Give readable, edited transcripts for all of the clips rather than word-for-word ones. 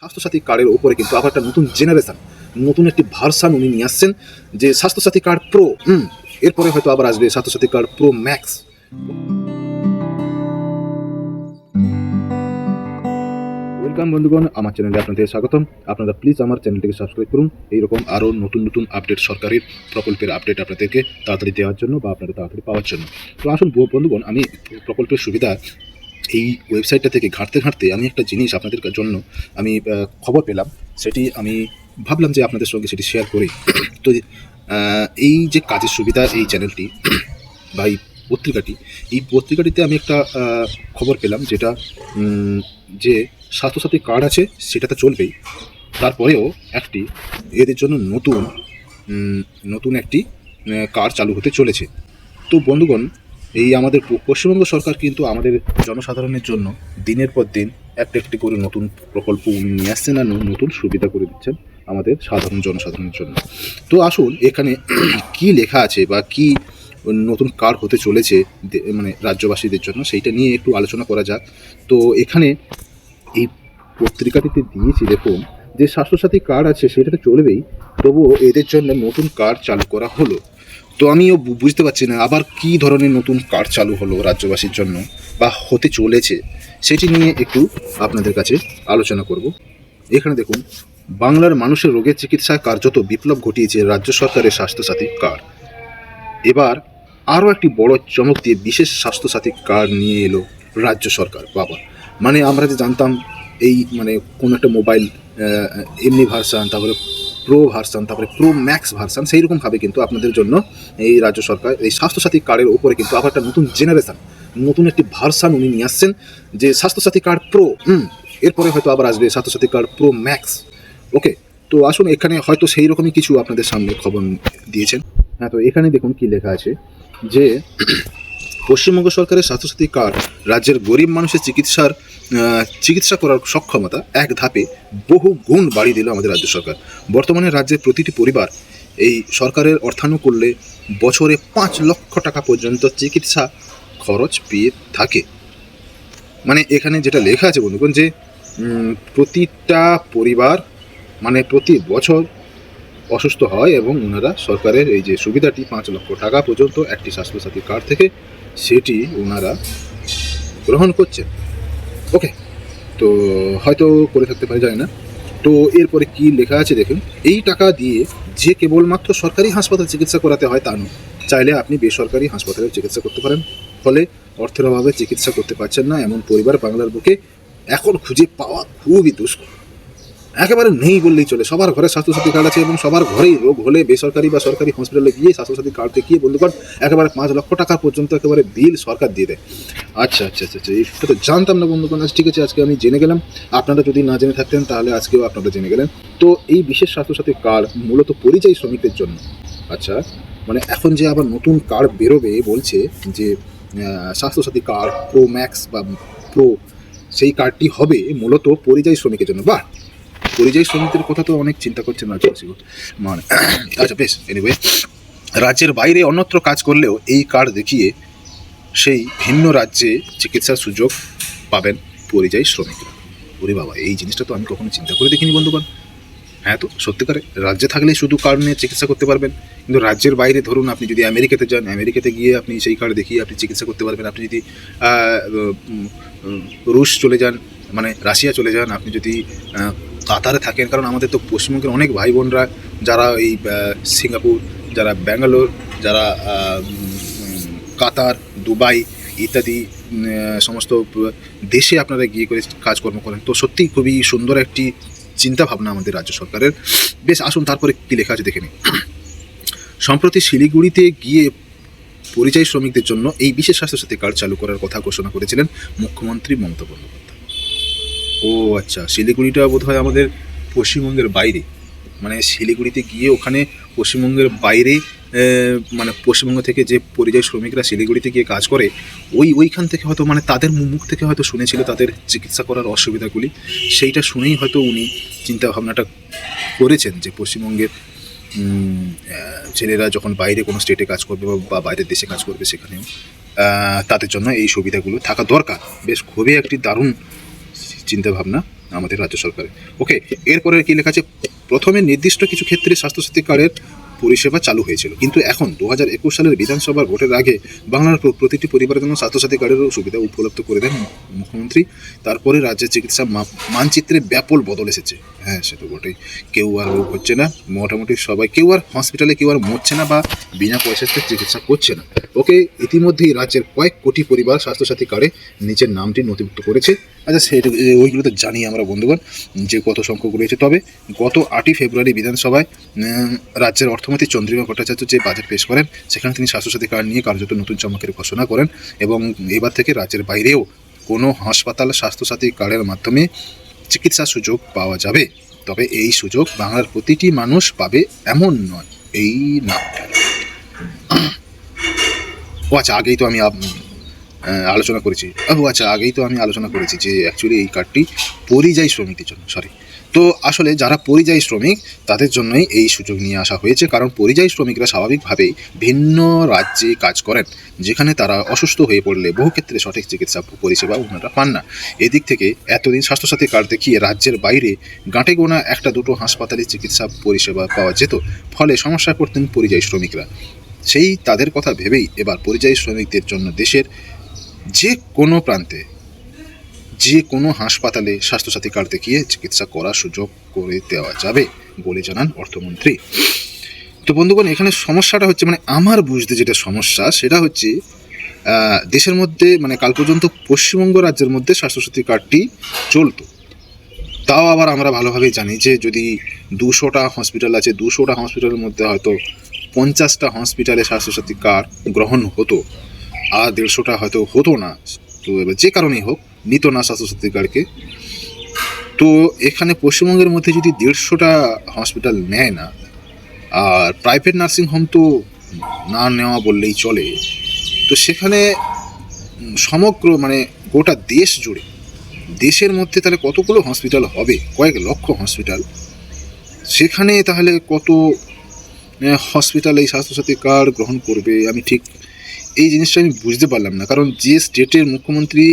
স্বাস্থ্যসাথী কার্ডের ওপরে কিন্তু আবার একটা নতুন জেনারেশন, নতুন একটি ভার্সান উনি নিয়ে আসছেন, যে স্বাস্থ্যসাথী কার্ড প্রো। এরপরে হয়তো আবার আসবে Swasthyasathi card pro max. Welcome বন্ধুগণ, আমার চ্যানেলে আপনাদের স্বাগতম। আপনারা প্লিজ আমার চ্যানেলটিকে সাবস্ক্রাইব করুন, এইরকম আরও নতুন নতুন আপডেট, সরকারের প্রকল্পের আপডেট আপনাদেরকে তাড়াতাড়ি দেওয়ার জন্য বা আপনাদের তাড়াতাড়ি পাওয়ার জন্য। তো আসুন বন্ধুগণ, আমি প্রকল্পের সুবিধা এই ওয়েবসাইটটা থেকে ঘাঁটতে ঘাঁটতে আমি একটা জিনিস আপনাদের জন্য আমি খবর পেলাম, সেটি আমি ভাবলাম যে আপনাদের সঙ্গে সেটি শেয়ার করি। তো এই যে কাজের সুবিধা, এই চ্যানেলটি বা এই পত্রিকাটিতে আমি একটা খবর পেলাম, যেটা যে স্বাস্থ্যসাথী কার্ড আছে সেটা তো চলবেই, তারপরেও একটি এদের জন্য নতুন একটি কার্ড চালু হতে চলেছে। তো বন্ধুগণ, এই আমাদের পশ্চিমবঙ্গ সরকার কিন্তু আমাদের জনসাধারণের জন্য দিনের পর দিন একটা একটি করে নতুন প্রকল্প নিয়ে আসছেন আর নতুন সুবিধা করে দিচ্ছেন আমাদের সাধারণ জনসাধারণের জন্য। তো আসুন এখানে কি লেখা আছে বা কি নতুন কার্ড হতে চলেছে মানে রাজ্যবাসীদের জন্য, সেইটা নিয়ে একটু আলোচনা করা যাক। তো এখানে এই পত্রিকাটিতে দিয়েছি, দেখুন যে স্বাস্থ্যসাথী কার্ড আছে সেটা তো চলবেই, তবুও এদের জন্য নতুন কার্ড চালু করা হলো। তো আমিও বুঝতে পারছি না আবার কি ধরনের নতুন কার্ড চালু হলো রাজ্যবাসীর জন্য বা হতে চলেছে, সেটি নিয়ে একটু আপনাদের কাছে আলোচনা করব। এখানে দেখুন, বাংলার মানুষের রোগের চিকিৎসায় কার্যত বিপ্লব ঘটিয়েছে রাজ্য সরকারের স্বাস্থ্যসাথী কার্ড। এবার আরও একটি বড় চমক দিয়ে বিশেষ স্বাস্থ্যসাথী কার্ড নিয়ে এলো রাজ্য সরকার। বাবা, মানে আমরা যে জানতাম এই মানে কোনো একটা মোবাইল এমনি ভার্সান, তারপরে প্রো ভার্সান, তারপরে প্রো ম্যাক্স ভার্সান, সেই রকমভাবে কিন্তু আপনাদের জন্য এই রাজ্য সরকার এই স্বাস্থ্যসাথী কার্ডের ওপরে কিন্তু আবার একটা নতুন জেনারেশন, নতুন একটি ভার্সান উনি নিয়ে আসছেন, যে স্বাস্থ্যসাথী কার্ড প্রো। এরপরে হয়তো আবার আসবে স্বাস্থ্যসাথী কার্ড প্রো ম্যাক্স। ওকে, তো আসুন এখানে হয়তো সেই রকমই কিছু আপনাদের সামনে খবর দিয়েছেন। হ্যাঁ, তো এখানে দেখুন কি লেখা আছে, যে পশ্চিমবঙ্গ সরকারের স্বাস্থ্যসাথী কার্ড রাজ্যের গরিব মানুষের চিকিৎসা করার সক্ষমতা এক ধাপে বহু গুণ বাড়িয়ে দিল আমাদের রাজ্য সরকার। বর্তমানে রাজ্যের প্রতিটি পরিবার এই সরকারের অর্থানুকূল্যে বছরে 5 লক্ষ টাকা পর্যন্ত চিকিৎসা খরচ পেয়ে থাকে। মানে এখানে যেটা লেখা আছে বন্ধুগণ, যে প্রতিটা পরিবার মানে প্রতি বছর অসুস্থ হয় এবং ওনারা সরকারের এই যে সুবিধাটি 5 লক্ষ টাকা পর্যন্ত একটি স্বাস্থ্যসাথী কার্ড থেকে, সেটি ওনারা গ্রহণ করছেন। ওকে, তো হয়তো করে থাকতে পারে, জানি না। তো এরপরে কি লেখা আছে দেখুন, এই টাকা দিয়ে যে কেবলমাত্র সরকারি হাসপাতালে চিকিৎসা করাতে হয় তা নয়, চাইলে আপনি বেসরকারি হাসপাতালেও চিকিৎসা করতে পারেন। ফলে অর্থের অভাবে চিকিৎসা করতে পারছেন না এমন পরিবার বাংলার বুকে এখন খুঁজে পাওয়া খুবই দুষ্কর। একেবারে নেই বললেই চলে। সবার ঘরে স্বাস্থ্যসাথী কার্ড আছে এবং সবার ঘরেই রোগ হলে বেসরকারি বা সরকারি হসপিটালে গিয়ে স্বাস্থ্যসাথী কার্ড দেখিয়ে বন্ধুগণ একেবারে 5 লক্ষ টাকা পর্যন্ত একেবারে বিল সরকার দিয়ে দেয়। আচ্ছা, এটা তো জানতাম না বন্ধুগণ। ঠিক আছে, আজকে আমি জেনে গেলাম। আপনারা যদি না জেনে থাকতেন তাহলে আজকেও আপনারা জেনে গেলেন। তো এই বিশেষ স্বাস্থ্যসাথী কার্ড মূলত পরিযায়ী শ্রমিকদের জন্য। আচ্ছা, মানে এখন যে আবার নতুন কার্ড বেরোবে বলছে, যে স্বাস্থ্যসাথী কার্ড প্রো ম্যাক্স বা প্রো, সেই কার্ডটি হবে মূলত পরিযায়ী শ্রমিকের জন্য। বাহ, পরিযায়ী শ্রমিকদের কথা তো অনেক চিন্তা করছেন রাজ্যবাসী মানে। আচ্ছা বেশ, এনিওয়ে, রাজ্যের বাইরে অন্যত্র কাজ করলেও এই কার্ড দেখিয়ে সেই ভিন্ন রাজ্যে চিকিৎসার সুযোগ পাবেন পরিযায়ী শ্রমিকরা। ওরে বাবা, এই জিনিসটা তো আমি কখনো চিন্তা করে দেখিনি বন্ধুগণ। হ্যাঁ, তো সত্যিকারে রাজ্যে থাকলে শুধু কার্ড নিয়ে চিকিৎসা করতে পারবেন, কিন্তু রাজ্যের বাইরে ধরুন আপনি যদি আমেরিকাতে যান, আমেরিকাতে গিয়ে আপনি সেই কার্ড দেখিয়ে আপনি চিকিৎসা করতে পারবেন। আপনি যদি রুশ চলে যান, মানে রাশিয়া চলে যান, আপনি যদি কাতারে থাকেন, কারণ আমাদের তো পশ্চিমবঙ্গের অনেক ভাই বোনরা যারা এই সিঙ্গাপুর, যারা ব্যাঙ্গালোর, যারা কাতার, দুবাই ইত্যাদি সমস্ত দেশে আপনারা গিয়ে করে কাজকর্ম করেন। তো সত্যিই খুবই সুন্দর একটি চিন্তা ভাবনা আমাদের রাজ্য সরকারের। বেশ, আসুন তারপরে কী লেখা আছে দেখে নিই। সম্প্রতি শিলিগুড়িতে গিয়ে পরিযায়ী শ্রমিকদের জন্য এই বিশেষ স্বাস্থ্যসাথী কার্ড চালু করার কথা ঘোষণা করেছিলেন মুখ্যমন্ত্রী মমতা বন্দ্যোপাধ্যায়। ও আচ্ছা, শিলিগুড়িটা বোধহয় আমাদের পশ্চিমবঙ্গের বাইরে, মানে শিলিগুড়িতে গিয়ে ওখানে পশ্চিমবঙ্গের বাইরে, মানে পশ্চিমবঙ্গ থেকে যে পরিযায়ী শ্রমিকরা শিলিগুড়িতে গিয়ে কাজ করে, ওইখান থেকে হয়তো মানে তাদের মুখ থেকে হয়তো শুনেছিল তাদের চিকিৎসা করার অসুবিধাগুলি, সেইটা শুনেই হয়তো উনি চিন্তা ভাবনাটা করেছেন যে পশ্চিমবঙ্গের ছেলেরা যখন বাইরে কোনো স্টেটে কাজ করবে বা বাইরের দেশে কাজ করবে, সেখানেও তাদের জন্য এই সুবিধাগুলো থাকা দরকার। বেশ, খুবই একটি দারুণ চিন্তাভাবনা আমাদের রাজ্য সরকারের। ওকে, এরপরে কি লেখা আছে, প্রথমে নির্দিষ্ট কিছু ক্ষেত্রে স্বাস্থ্যসাথী কার্ডের পরিষেবা চালু হয়েছিল, কিন্তু এখন 2021 সালের বিধানসভার ভোটের আগে বাংলার প্রতিটি পরিবারের জন্য স্বাস্থ্যসাথী কার্ডেরও সুবিধা উপলব্ধ করে দেন মুখ্যমন্ত্রী। তারপরে রাজ্যের চিকিৎসা মানচিত্রে ব্যাপক বদল এসেছে। হ্যাঁ, সে তো বটেই, কেউ আর রোগ হচ্ছে না, মোটামুটি সবাই, কেউ আর হসপিটালে কেউ আর মরছে না বা বিনা পয়সাতে চিকিৎসা করছে না। ওকে, ইতিমধ্যেই রাজ্যের কয়েক কোটি পরিবার স্বাস্থ্যসাথী কার্ডে নিজের নামটি নথিভুক্ত করেছে। আচ্ছা, সেটা ওইগুলো তো জানি আমরা বন্ধুগণ যে কত সংখ্যক রয়েছে। তবে গত 8ই ফেব্রুয়ারি বিধানসভায় রাজ্যের অর্থমন্ত্রী চন্দ্রিমা ভট্টাচার্য যে বাজেট পেশ করেন, সেখানে তিনি স্বাস্থ্যসাথী কার্ড নিয়ে কার্যত নতুন চমকের ঘোষণা করেন এবং এবার থেকে রাজ্যের বাইরেও কোনো হাসপাতাল স্বাস্থ্যসাথী কার্ডের মাধ্যমে চিকিৎসার সুযোগ পাওয়া যাবে। তবে এই সুযোগ বাংলার প্রতিটি মানুষ পাবে এমন নয়। এই না, ও আচ্ছা, আগেই তো আমি আলোচনা করেছি যে অ্যাকচুয়ালি এই কার্ডটি পরিযায়ী শ্রমিকদের জন্য, তো আসলে যারা পরিযায়ী শ্রমিক তাদের জন্যই এই সুযোগ নিয়ে আসা হয়েছে, কারণ পরিযায়ী শ্রমিকরা স্বাভাবিকভাবেই ভিন্ন রাজ্যে কাজ করেন, যেখানে তারা অসুস্থ হয়ে পড়লে বহু ক্ষেত্রে সঠিক চিকিৎসা পরিষেবা ওনারা পান না। এদিক থেকে এতদিন স্বাস্থ্যসাথী কার্ড দেখিয়ে রাজ্যের বাইরে গাঁটে গোনা একটা দুটো হাসপাতালে চিকিৎসা পরিষেবা পাওয়া যেত, ফলে সমস্যায় পড়তেন পরিযায়ী শ্রমিকরা। সেই তাদের কথা ভেবেই এবার পরিযায়ী শ্রমিকদের জন্য দেশের যে কোনো প্রান্তে যে কোনো হাসপাতালে স্বাস্থ্যসাথী কার্ড দেখিয়ে চিকিৎসা করার সুযোগ করে দেওয়া যাবে বলে জানান অর্থমন্ত্রী। তো বন্ধুগণ, এখানে সমস্যাটা হচ্ছে, মানে আমার বুঝতে যেটা সমস্যা সেটা হচ্ছে দেশের মধ্যে, মানে কাল পর্যন্ত পশ্চিমবঙ্গ রাজ্যের মধ্যে স্বাস্থ্যসাথী কার্ডটি চলতো। তাও আবার আমরা ভালোভাবেই জানি যে যদি 200টা হসপিটাল আছে, 200টা হসপিটালের মধ্যে হয়তো 50টা হসপিটালে স্বাস্থ্যসাথী কার্ড গ্রহণ হতো, আর 150টা হয়তো হতো না। তো এবার যে কারণেই হোক নিত না স্বাস্থ্যসাথী কার্ডকে। তো এখানে পশ্চিমবঙ্গের মধ্যে যদি 150টা হসপিটাল নেয় না, আর প্রাইভেট নার্সিং হোম তো না নেওয়া বললেই চলে, তো সেখানে সমগ্র, মানে গোটা দেশ জুড়ে, দেশের মধ্যে তাহলে কতগুলো হসপিটাল হবে, কয়েক লক্ষ হসপিটাল, সেখানে তাহলে কত হসপিটাল এই স্বাস্থ্যসাথী কার্ড গ্রহণ করবে? আমি ঠিক এই জিনিসটা আমি বুঝতে পারলাম না, কারণ যে স্টেটের মুখ্যমন্ত্রী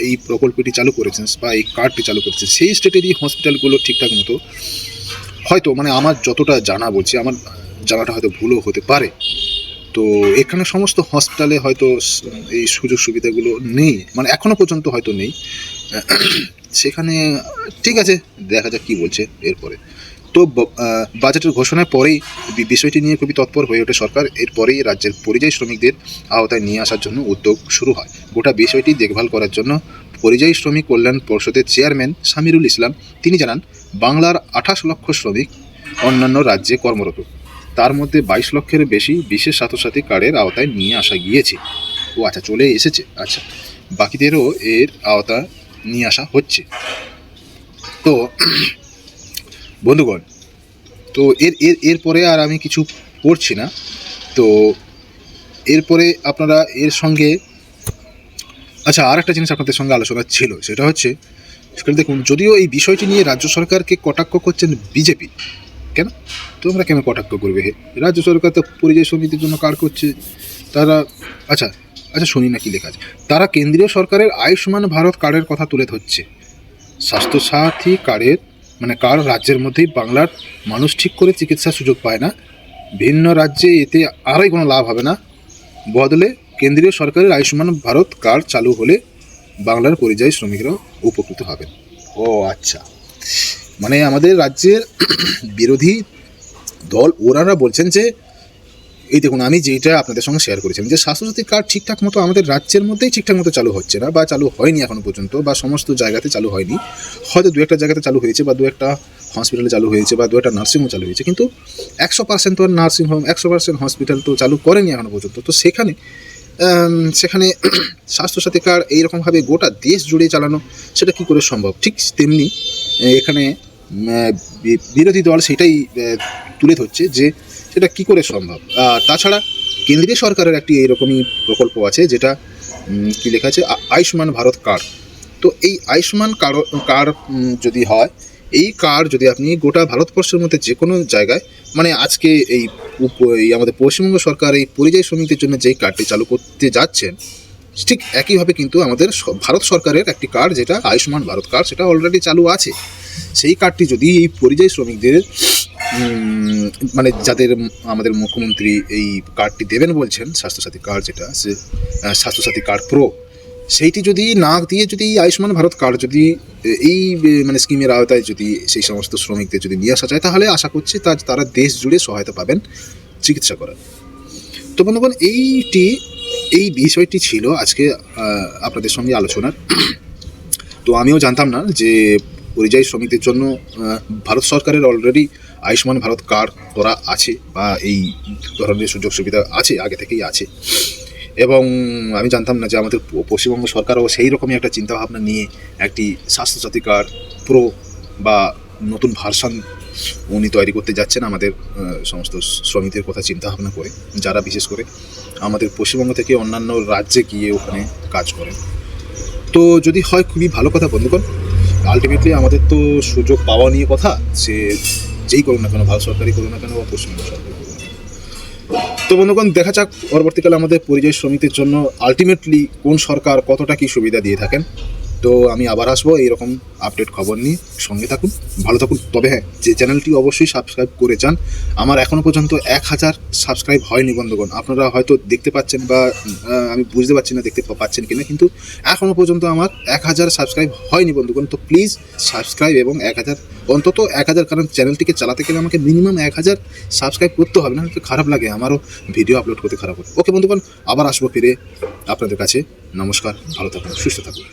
এই প্রকল্পটি চালু করেছেন বা এই কার্ডটি চালু করেছেন, সেই স্টেটেরই হসপিটালগুলো ঠিকঠাক মতো হয়তো, মানে আমার যতটা জানা বলছি, আমার জানাটা হয়তো ভুলও হতে পারে, তো এখানে সমস্ত হসপিটালে হয়তো এই সুযোগ সুবিধাগুলো নেই, মানে এখনও পর্যন্ত হয়তো নেই সেখানে। ঠিক আছে, দেখা যাক কী বলছে এরপরে। তো বাজেটের ঘোষণার পরেই বিষয়টি নিয়ে খুবই তৎপর হয়ে ওঠে সরকার। এরপরেই রাজ্যের পরিযায়ী শ্রমিকদের আওতায় নিয়ে আসার জন্য উদ্যোগ শুরু হয়। গোটা বিষয়টি দেখভাল করার জন্য পরিযায়ী শ্রমিক কল্যাণ পর্ষদের চেয়ারম্যান সামিরুল ইসলাম তিনি জানান, বাংলার 28 লক্ষ শ্রমিক অন্যান্য রাজ্যে কর্মরত, তার মধ্যে 22 লক্ষের বেশি বিশেষ স্বাস্থ্যসাথী কার্ডের আওতায় নিয়ে আসা গিয়েছে। ও আচ্ছা, চলে এসেছে, আচ্ছা, বাকিদেরও এর আওতা নিয়ে আসা হচ্ছে। তো বন্ধুগণ, তো এরপরে আর আমি কিছু পড়ছি না। তো এরপরে আপনারা এর সঙ্গে, আচ্ছা, আর একটা জিনিস আপনাদের সঙ্গে আলোচনা ছিল, সেটা হচ্ছে, দেখুন, যদিও এই বিষয়টি নিয়ে রাজ্য সরকারকে কটাক্ষ করছেন বিজেপি, কেন তোমরা কেন কটাক্ষ করবে? রাজ্য সরকার তো পরিযায়ী শ্রমিকদের জন্য কার্ড করছে, তারা, আচ্ছা শুনি না কি লেখা আছে, তারা কেন্দ্রীয় সরকারের আয়ুষ্মান ভারত কার্ডের কথা তুলে ধরছে। স্বাস্থ্যসাথী কার্ডের, মানে কার্ড রাজ্যের মধ্যেই বাংলার মানুষ ঠিক করে চিকিৎসার সুযোগ পায় না, ভিন্ন রাজ্যে এতে আরই কোনো লাভ হবে না, বদলে কেন্দ্রীয় সরকারের আয়ুষ্মান ভারত কার্ড চালু হলে বাংলার পরিযায়ী শ্রমিকরাও উপকৃত হবেন। ও আচ্ছা, মানে আমাদের রাজ্যের বিরোধী দল ওনারা বলছেন যে, এই দেখুন, আমি যেটা আপনাদের সঙ্গে শেয়ার করেছিলাম যে স্বাস্থ্যসাথী কার্ড ঠিকঠাক মতো আমাদের রাজ্যের মধ্যেই ঠিকঠাক মতো চালু হচ্ছে না, বা চালু হয়নি এখনও পর্যন্ত, বা সমস্ত জায়গাতে চালু হয়নি, হয়তো 2-1টা জায়গাতে চালু হয়েছে, বা 2-1টা হসপিটালে চালু হয়েছে, বা 2-1টা নার্সিংহোম চালু হয়েছে, কিন্তু 100% তো নার্সিংহোম, 100% হসপিটাল তো চালু করেনি এখনও পর্যন্ত। তো সেখানে স্বাস্থ্যসাথী কার্ড এইরকমভাবে গোটা দেশ জুড়ে চালানো, সেটা কী করে সম্ভব? ঠিক তেমনি এখানে বিরোধী দল সেটাই তুলে ধরছে যে সেটা কী করে সম্ভব। তাছাড়া কেন্দ্রীয় সরকারের একটি এইরকমই প্রকল্প আছে, যেটা কী লেখা আছে, আয়ুষ্মান ভারত কার্ড। তো এই আয়ুষ্মান কার্ড যদি হয়, এই কার্ড যদি আপনি গোটা ভারতবর্ষের মধ্যে যে কোনো জায়গায়, মানে আজকে এই আমাদের পশ্চিমবঙ্গ সরকার এই পরিযায়ী শ্রমিকদের জন্য যেই কার্ডটি চালু করতে যাচ্ছেন, ঠিক একইভাবে কিন্তু আমাদের ভারত সরকারের একটি কার্ড, যেটা আয়ুষ্মান ভারত কার্ড, সেটা অলরেডি চালু আছে। সেই কার্ডটি যদি এই পরিযায়ী শ্রমিকদের মানে যাদের আমাদের মুখ্যমন্ত্রী এই কার্ডটি দেবেন বলছেন, স্বাস্থ্যসাথী কার্ড, যেটা সে স্বাস্থ্যসাথী কার্ড প্রো, সেইটি যদি না দিয়ে যদি আয়ুষ্মান ভারত কার্ড যদি এই মানে স্কিমের আওতায় যদি সেই সমস্ত শ্রমিকদের যদি নিয়ে আসা যায়, তাহলে আশা করছি তারা দেশ জুড়ে সহায়তা পাবেন চিকিৎসা করার। তো বন্ধুগণ, এই বিষয়টি ছিল আজকে আপনাদের সঙ্গে আলোচনার। তো আমিও জানতাম না যে পরিযায়ী শ্রমিকদের জন্য ভারত সরকারের অলরেডি আয়ুষ্মান ভারত কার্ড করা আছে, বা এই ধরনের সুযোগ সুবিধা আছে, আগে থেকেই আছে। এবং আমি জানতাম না যে আমাদের পশ্চিমবঙ্গ সরকারও সেই রকমই একটা চিন্তাভাবনা নিয়ে একটি স্বাস্থ্যসাথী কার্ড প্রো বা নতুন ভার্সন উনি তৈরি করতে যাচ্ছেন, আমাদের সমস্ত শ্রমিকদের কথা চিন্তা ভাবনা করে, যারা বিশেষ করে আমাদের পশ্চিমবঙ্গ থেকে অন্যান্য রাজ্যে গিয়ে ওখানে কাজ করেন। তো যদি হয় খুবই ভালো কথা বন্ধুগণ। আলটিমেটলি আমাদের তো সুযোগ পাওয়া নিয়ে কথা, সে যেই করুন না কেন, ভারত সরকারই করুন না কেন বা পশ্চিমবঙ্গ সরকার করুন না কেন। তো বন্ধুগণ, দেখা যাক পরবর্তীকালে আমাদের পরিযায়ী শ্রমিকদের জন্য আলটিমেটলি কোন সরকার কতটা কী সুবিধা দিয়ে থাকেন। তো আমি আবার আসবো এইরকম আপডেট খবর নিয়ে। সঙ্গে থাকুন, ভালো থাকুন। তবে হ্যাঁ, যে চ্যানেলটি অবশ্যই সাবস্ক্রাইব করে যান। আমার এখনও পর্যন্ত 1000 সাবস্ক্রাইব হয়নি বন্ধুগণ। আপনারা হয়তো দেখতে পাচ্ছেন, বা আমি বুঝতে পারছি না দেখতে পাচ্ছেন কিনা, কিন্তু এখনও পর্যন্ত আমার 1000 সাবস্ক্রাইব হয়নি বন্ধুগণ। তো প্লিজ সাবস্ক্রাইব এবং 1000, অন্তত 1000, কারণ চ্যানেলটিকে চালাতে গেলে আমাকে মিনিমাম 1000 সাবস্ক্রাইব করতে হবে, না হলে খারাপ লাগে, আমারও ভিডিও আপলোড করতে খারাপ হবে। ওকে বন্ধুগণ, আবার আসবো ফিরে আপনাদের কাছে। নমস্কার, ভালো থাকুন, সুস্থ থাকুন।